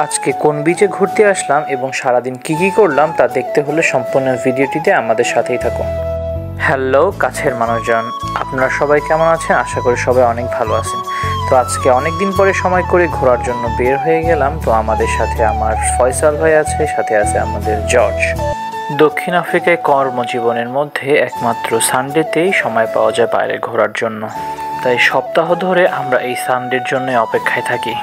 আজকে কোন বিচে ঘুরতে আসলাম এবং সারাদিন কি করলাম তা দেখতে হলে সম্পূর্ণ ভিডিওটিতে আমাদের সাথেই থাকুন। হ্যালো কাছের মানুষজন, আপনারা সবাই কেমন আছেন? আশা করি সবাই অনেক ভালো আছেন। তো আজকে অনেক দিন পরে সময় করে ঘোরার জন্য বের হয়ে গেলাম। তো আমাদের সাথে আমার ফয়সাল ভাই আছে, সাথে আছে আমাদের জর্জ। দক্ষিণ আফ্রিকায় কর্মজীবনের মধ্যে একমাত্র সানডেতেই সময় পাওয়া যায় বাইরে ঘোরার জন্য, তাই সপ্তাহ ধরে আমরা এই সানডের জন্য অপেক্ষায় থাকি।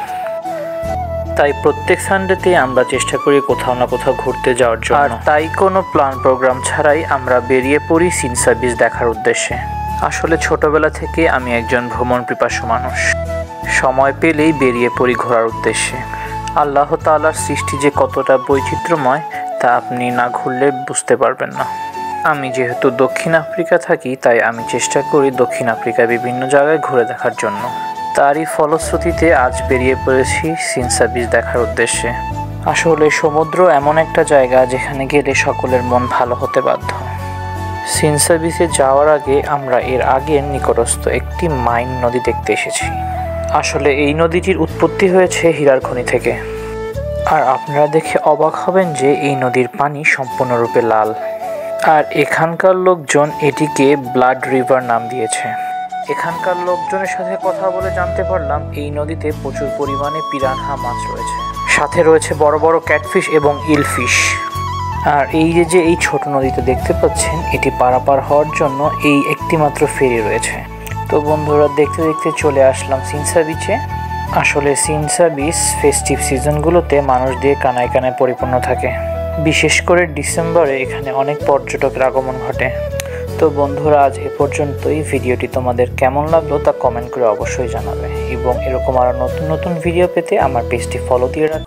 তাই প্রত্যেক সানডেতে আমরা চেষ্টা করি কোথাও না কোথাও ঘুরতে যাওয়ার জন্য, আর তাই কোনো প্ল্যান প্রোগ্রাম ছাড়াই আমরা বেরিয়ে পড়ি সিনসা বিচ দেখার উদ্দেশ্যে। আসলে ছোটবেলা থেকে আমি একজন ভ্রমণ পিপাসু মানুষ, সময় পেলেই বেরিয়ে পড়ি ঘোরার উদ্দেশ্যে। আল্লাহ তাআলার সৃষ্টি যে কতটা বৈচিত্র্যময় তা আপনি না ঘুরলে বুঝতে পারবেন না। আমি যেহেতু দক্ষিণ আফ্রিকা থাকি, তাই আমি চেষ্টা করি দক্ষিণ আফ্রিকার বিভিন্ন জায়গায় ঘুরে দেখার জন্য। তারই ফলশ্রুতিতে আজ বেরিয়ে পড়েছি সিনসা বিচ দেখার উদ্দেশ্যে। আসলে সমুদ্র এমন একটা জায়গা যেখানে গেলে সকলের মন ভালো হতে বাধ্য। সিনসা বিচে যাওয়ার আগে আমরা এর আগের নিকটস্থ একটি মাইন নদী দেখতে এসেছি। আসলে এই নদীটির উৎপত্তি হয়েছে হীরার খনি থেকে। আর আপনারা দেখে অবাক হবেন যে এই নদীর পানি সম্পূর্ণরূপে লাল। আর এখানকার লোকজন এটিকে ব্লাড রিভার নাম দিয়েছে। এখানকার লোকজনের সাথে কথা বলে জানতে পারলাম এই নদীতে প্রচুর পরিমাণে পিরানহা মাছ রয়েছে, সাথে রয়েছে বড় বড় ক্যাটফিশ এবং ইলফিশ। আর এই যে এই ছোট নদীতে দেখতে পাচ্ছেন, এটি পারাপার হওয়ার জন্য এই একটি মাত্র ফেরি রয়েছে। তো বন্ধুরা, দেখতে দেখতে চলে আসলাম সিনসা বিচে। আসলে সিনসা বিচ ফেস্টিভ সিজনগুলোতে মানুষ দিয়ে কানায় কানায় পরিপূর্ণ থাকে। বিশেষ করে ডিসেম্বরে এখানে অনেক পর্যটকের আগমন ঘটে। তো বন্ধুরা, আজ এ পর্যন্তই। ভিডিওটি তোমাদের কেমন লাগলো তা কমেন্ট করে অবশ্যই জানাবে, এবং এরকম আরও নতুন নতুন ভিডিও পেতে আমার পেজটি ফলো দিয়ে রাখো।